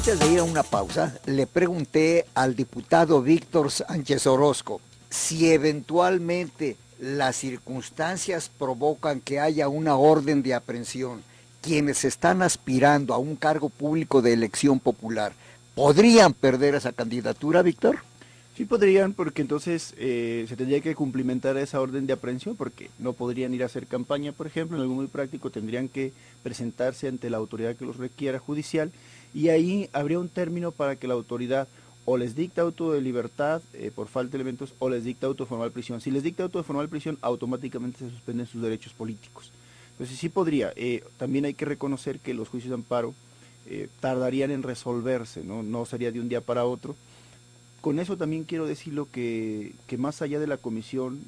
Antes de ir a una pausa, le pregunté al diputado Víctor Sánchez Orozco si eventualmente las circunstancias provocan que haya una orden de aprehensión, quienes están aspirando a un cargo público de elección popular, ¿podrían perder esa candidatura, Víctor? Sí podrían, porque entonces se tendría que cumplimentar esa orden de aprehensión, porque no podrían ir a hacer campaña, por ejemplo, en algo muy práctico, tendrían que presentarse ante la autoridad que los requiera judicial, y ahí habría un término para que la autoridad o les dicta auto de libertad por falta de elementos, o les dicta auto de formal prisión. Si les dicta auto de formal prisión, automáticamente se suspenden sus derechos políticos. Entonces sí podría. También hay que reconocer que los juicios de amparo tardarían en resolverse, no sería de un día para otro. Con eso también quiero decirlo que más allá de la comisión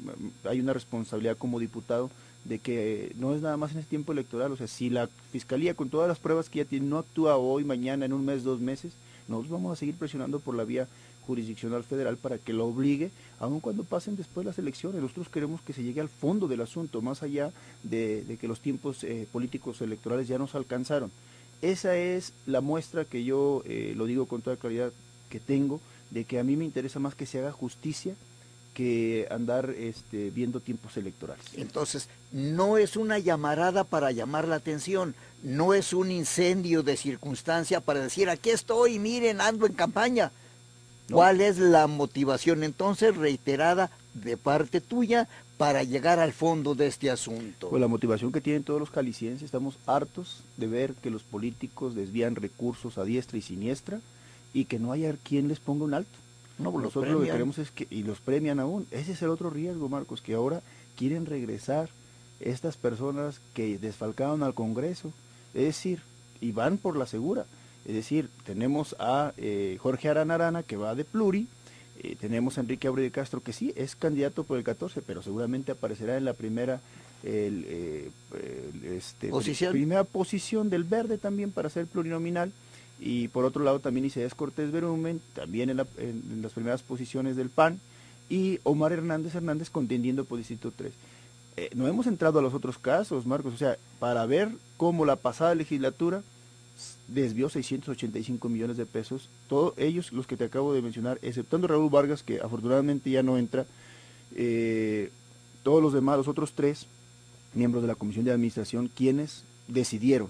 hay una responsabilidad como diputado de que no es nada más en este tiempo electoral. O sea, si la Fiscalía con todas las pruebas que ya tiene no actúa hoy, mañana, en un mes, 2 meses, nosotros vamos a seguir presionando por la vía jurisdiccional federal para que lo obligue, aun cuando pasen después las elecciones. Nosotros queremos que se llegue al fondo del asunto, más allá de que los tiempos políticos electorales ya nos alcanzaron. Esa es la muestra que yo, lo digo con toda claridad, que tengo, de que a mí me interesa más que se haga justicia que andar viendo tiempos electorales. Entonces, no es una llamarada para llamar la atención, no es un incendio de circunstancia para decir, aquí estoy, miren, ando en campaña. No. ¿Cuál es la motivación entonces reiterada de parte tuya para llegar al fondo de este asunto? Pues la motivación que tienen todos los jaliscienses, estamos hartos de ver que los políticos desvían recursos a diestra y siniestra y que no haya quien les ponga un alto. No, nosotros lo que queremos es que, y los premian aún, ese es el otro riesgo, Marcos, que ahora quieren regresar estas personas que desfalcaron al Congreso, es decir, y van por la segura. Es decir, tenemos a Jorge Arana, que va de pluri, tenemos a Enrique Abreu de Castro, que sí, es candidato por el 14, pero seguramente aparecerá en la primera primera posición del Verde también para ser plurinominal. Y por otro lado también Isaías Cortés Berumen, también en las primeras posiciones del PAN, y Omar Hernández contendiendo por Distrito 3. No hemos entrado a los otros casos, Marcos, o sea, para ver cómo la pasada legislatura desvió 685 millones de pesos, todos ellos los que te acabo de mencionar, exceptando Raúl Vargas, que afortunadamente ya no entra, todos los demás, los otros 3 miembros de la Comisión de Administración, quienes decidieron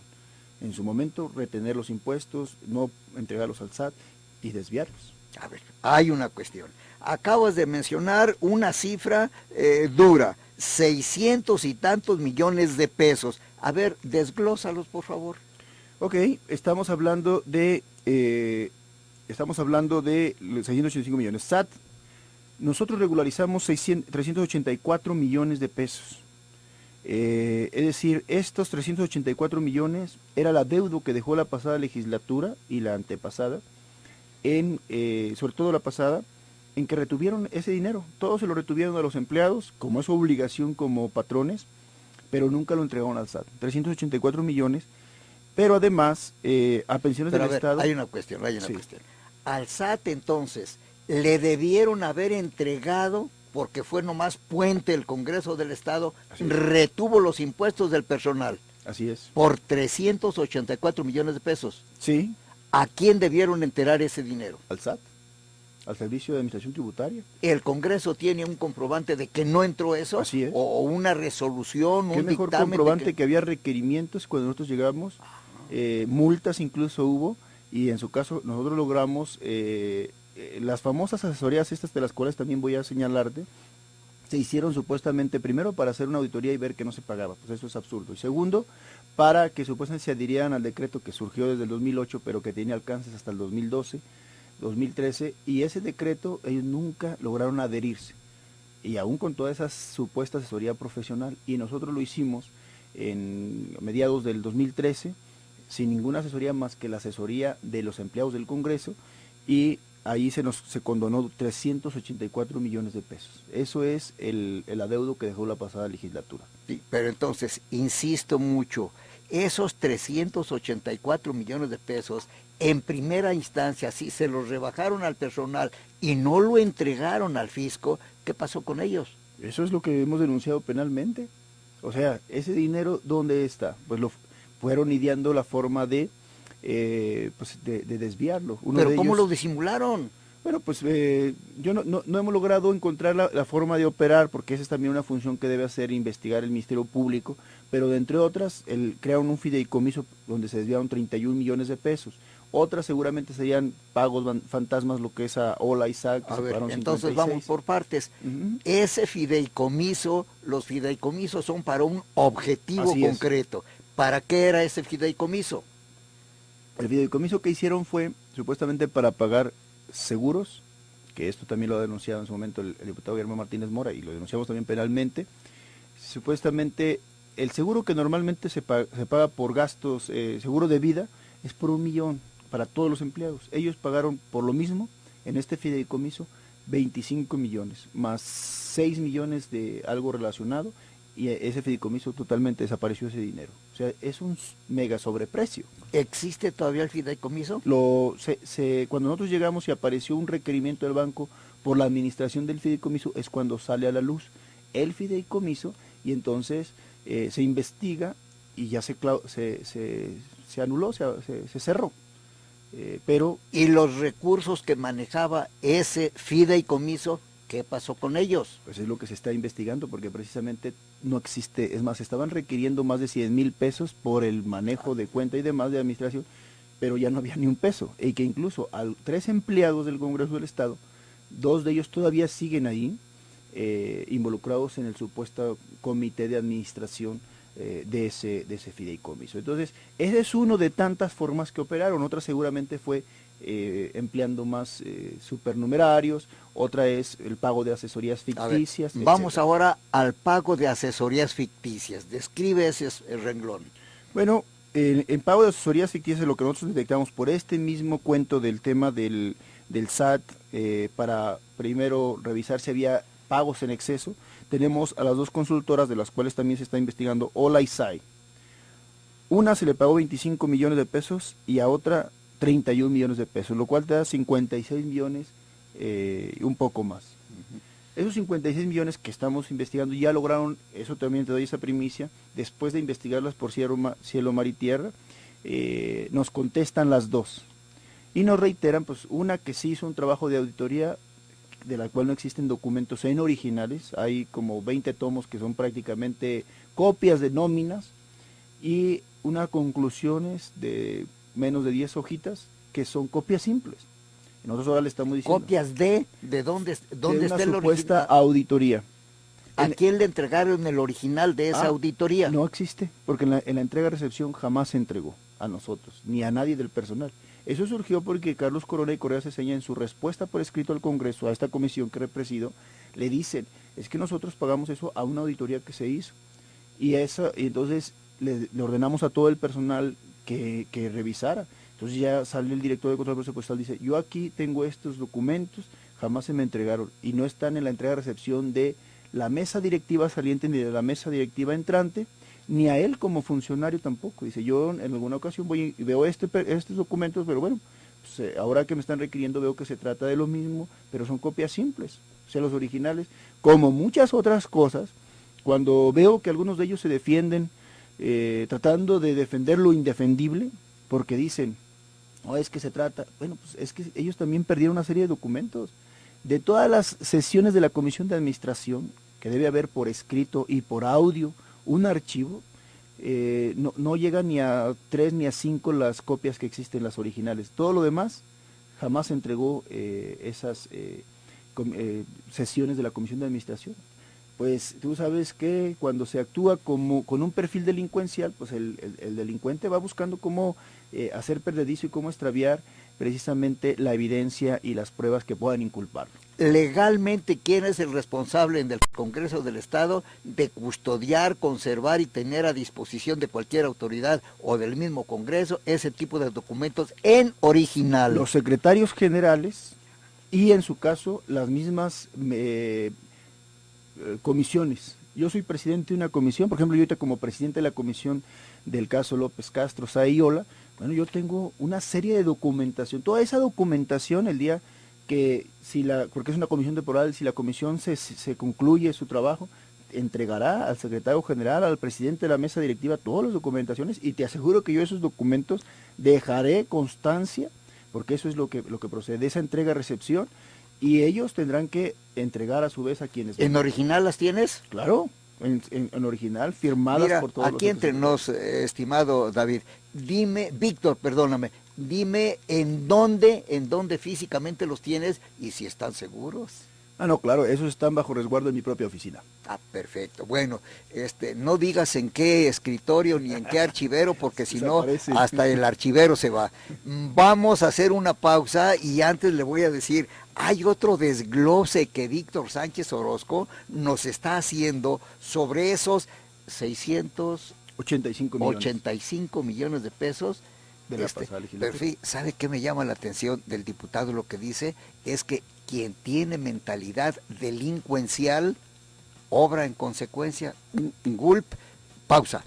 en su momento retener los impuestos, no entregarlos al SAT y desviarlos. A ver, hay una cuestión. Acabas de mencionar una cifra dura, 600 y tantos millones de pesos. A ver, desglósalos, por favor. Ok, estamos hablando de 685 millones. SAT, nosotros regularizamos 384 millones de pesos. Es decir, estos 384 millones era la deuda que dejó la pasada legislatura y la antepasada, sobre todo la pasada, en que retuvieron ese dinero. Todos se lo retuvieron a los empleados, como es su obligación como patrones, pero nunca lo entregaron al SAT. 384 millones, pero además a pensiones del Estado. Hay una cuestión. Al SAT entonces, le debieron haber entregado, porque fue nomás puente el Congreso del Estado, retuvo los impuestos del personal. Así es. Por 384 millones de pesos. Sí. ¿A quién debieron enterar ese dinero? Al SAT, al Servicio de Administración Tributaria. ¿El Congreso tiene un comprobante de que no entró eso? Así es. ¿O una resolución, un mejor dictamen? Comprobante que había requerimientos cuando nosotros llegamos, multas incluso hubo, y en su caso nosotros logramos... las famosas asesorías estas de las cuales también voy a señalarte, se hicieron supuestamente primero para hacer una auditoría y ver que no se pagaba, pues eso es absurdo, y segundo, para que supuestamente se adhirieran al decreto que surgió desde el 2008, pero que tenía alcances hasta el 2012, 2013, y ese decreto ellos nunca lograron adherirse, y aún con toda esa supuesta asesoría profesional, y nosotros lo hicimos en mediados del 2013, sin ninguna asesoría más que la asesoría de los empleados del Congreso, y ahí se condonó 384 millones de pesos. Eso es el adeudo que dejó la pasada legislatura. Sí, pero entonces, insisto mucho, esos 384 millones de pesos, en primera instancia, si se los rebajaron al personal y no lo entregaron al fisco, ¿qué pasó con ellos? Eso es lo que hemos denunciado penalmente. O sea, ese dinero, ¿dónde está? Pues lo fueron ideando la forma de pues de desviarlo. ¿Pero cómo lo disimularon? Bueno, pues yo no hemos logrado encontrar la forma de operar, porque esa es también una función que debe hacer investigar el Ministerio Público, pero de entre otras, crearon un fideicomiso donde se desviaron 31 millones de pesos. Otras seguramente serían pagos fantasmas, lo que es a Ola y SAC. A ver, entonces vamos por partes. Ese fideicomiso, los fideicomisos son para un objetivo Así concreto. ¿Para qué era ese fideicomiso? El fideicomiso que hicieron fue supuestamente para pagar seguros, que esto también lo ha denunciado en su momento el diputado Guillermo Martínez Mora, y lo denunciamos también penalmente. Supuestamente el seguro que normalmente se paga por gastos, seguro de vida, es por 1 millón para todos los empleados. Ellos pagaron por lo mismo en este fideicomiso 25 millones, más 6 millones de algo relacionado, y ese fideicomiso totalmente desapareció ese dinero. O sea, es un mega sobreprecio. ¿Existe todavía el fideicomiso? Cuando nosotros llegamos y apareció un requerimiento del banco por la administración del fideicomiso, es cuando sale a la luz el fideicomiso, y entonces se investiga y ya se anuló, se cerró. Pero ¿y los recursos que manejaba ese fideicomiso, qué pasó con ellos? Pues es lo que se está investigando, porque precisamente no existe. Es más, estaban requiriendo más de 100,000 pesos por el manejo de cuenta y demás de administración, pero ya no había ni un peso, y que incluso a 3 empleados del Congreso del Estado, 2 de ellos todavía siguen ahí, involucrados en el supuesto comité de administración de ese fideicomiso. Entonces, ese es uno de tantas formas que operaron. Otra seguramente fue empleando más supernumerarios, otra es el pago de asesorías ficticias. Ver, vamos ahora al pago de asesorías ficticias. Describe ese renglón. Bueno, en pago de asesorías ficticias, lo que nosotros detectamos por este mismo cuento del tema del SAT, para primero revisar si había pagos en exceso, tenemos a las 2 consultoras, de las cuales también se está investigando, Ola y SAI. Una se le pagó 25 millones de pesos y a otra 31 millones de pesos, lo cual te da 56 millones y un poco más. Esos 56 millones que estamos investigando ya lograron, eso también te doy esa primicia, después de investigarlas por cielo, mar y tierra, nos contestan las 2 y nos reiteran, pues, una que sí hizo un trabajo de auditoría de la cual no existen documentos en originales, hay como 20 tomos que son prácticamente copias de nóminas, y unas conclusiones de menos de 10 hojitas que son copias simples. Nosotros ahora le estamos diciendo... ¿Copias de dónde está el original? De una supuesta auditoría. ¿A quién le entregaron el original de esa auditoría? No existe, porque en la entrega-recepción jamás se entregó a nosotros, ni a nadie del personal. Eso surgió porque Carlos Corona y Correa Ceseña, en su respuesta por escrito al Congreso, a esta comisión que presido, le dicen, es que nosotros pagamos eso a una auditoría que se hizo. Y entonces le ordenamos a todo el personal que revisara. Entonces ya sale el director de control presupuestal, dice, yo aquí tengo estos documentos, jamás se me entregaron, y no están en la entrega-recepción de la mesa directiva saliente ni de la mesa directiva entrante, ni a él como funcionario tampoco. Dice, yo en alguna ocasión voy y veo estos documentos, pero bueno, pues, ahora que me están requiriendo veo que se trata de lo mismo, pero son copias simples. O sea, los originales, como muchas otras cosas, cuando veo que algunos de ellos se defienden tratando de defender lo indefendible, porque dicen, no, es que se trata, bueno, pues es que ellos también perdieron una serie de documentos. De todas las sesiones de la Comisión de Administración, que debe haber por escrito y por audio, un archivo, no llega ni a 3 ni a 5 las copias que existen, las originales. Todo lo demás jamás se entregó esas sesiones de la Comisión de Administración. Pues tú sabes que cuando se actúa con un perfil delincuencial, pues el delincuente va buscando cómo hacer perdedizo y cómo extraviar precisamente la evidencia y las pruebas que puedan inculparlo. Legalmente, ¿quién es el responsable en el Congreso del Estado de custodiar, conservar y tener a disposición de cualquier autoridad o del mismo Congreso ese tipo de documentos en original? Los secretarios generales y, en su caso, las mismas comisiones. Yo soy presidente de una comisión, por ejemplo, yo ahorita como presidente de la comisión del caso López Castro, SAI y Ola, bueno, yo tengo una serie de documentación. Toda esa documentación, el día que, porque es una comisión temporal, si la comisión se concluye su trabajo, entregará al secretario general, al presidente de la mesa directiva, todas las documentaciones, y te aseguro que yo esos documentos dejaré constancia, porque eso es lo que procede, esa entrega-recepción, y ellos tendrán que entregar a su vez a quienes... ¿En original las tienes? Claro, en original, firmadas Mira, por todos aquí los... entre nos, estimado David, dime, Víctor, perdóname, dime en dónde físicamente los tienes y si están seguros. Ah, no, claro, esos están bajo resguardo en mi propia oficina. Ah, perfecto. Bueno, no digas en qué escritorio ni en qué archivero, porque si no, hasta el archivero se va. Vamos a hacer una pausa y antes le voy a decir, hay otro desglose que Víctor Sánchez Orozco nos está haciendo sobre esos 685 millones de pesos de la pasada legislatura. ¿Sabe qué me llama la atención del diputado? Lo que dice es que quien tiene mentalidad delincuencial obra en consecuencia. Gulp, pausa.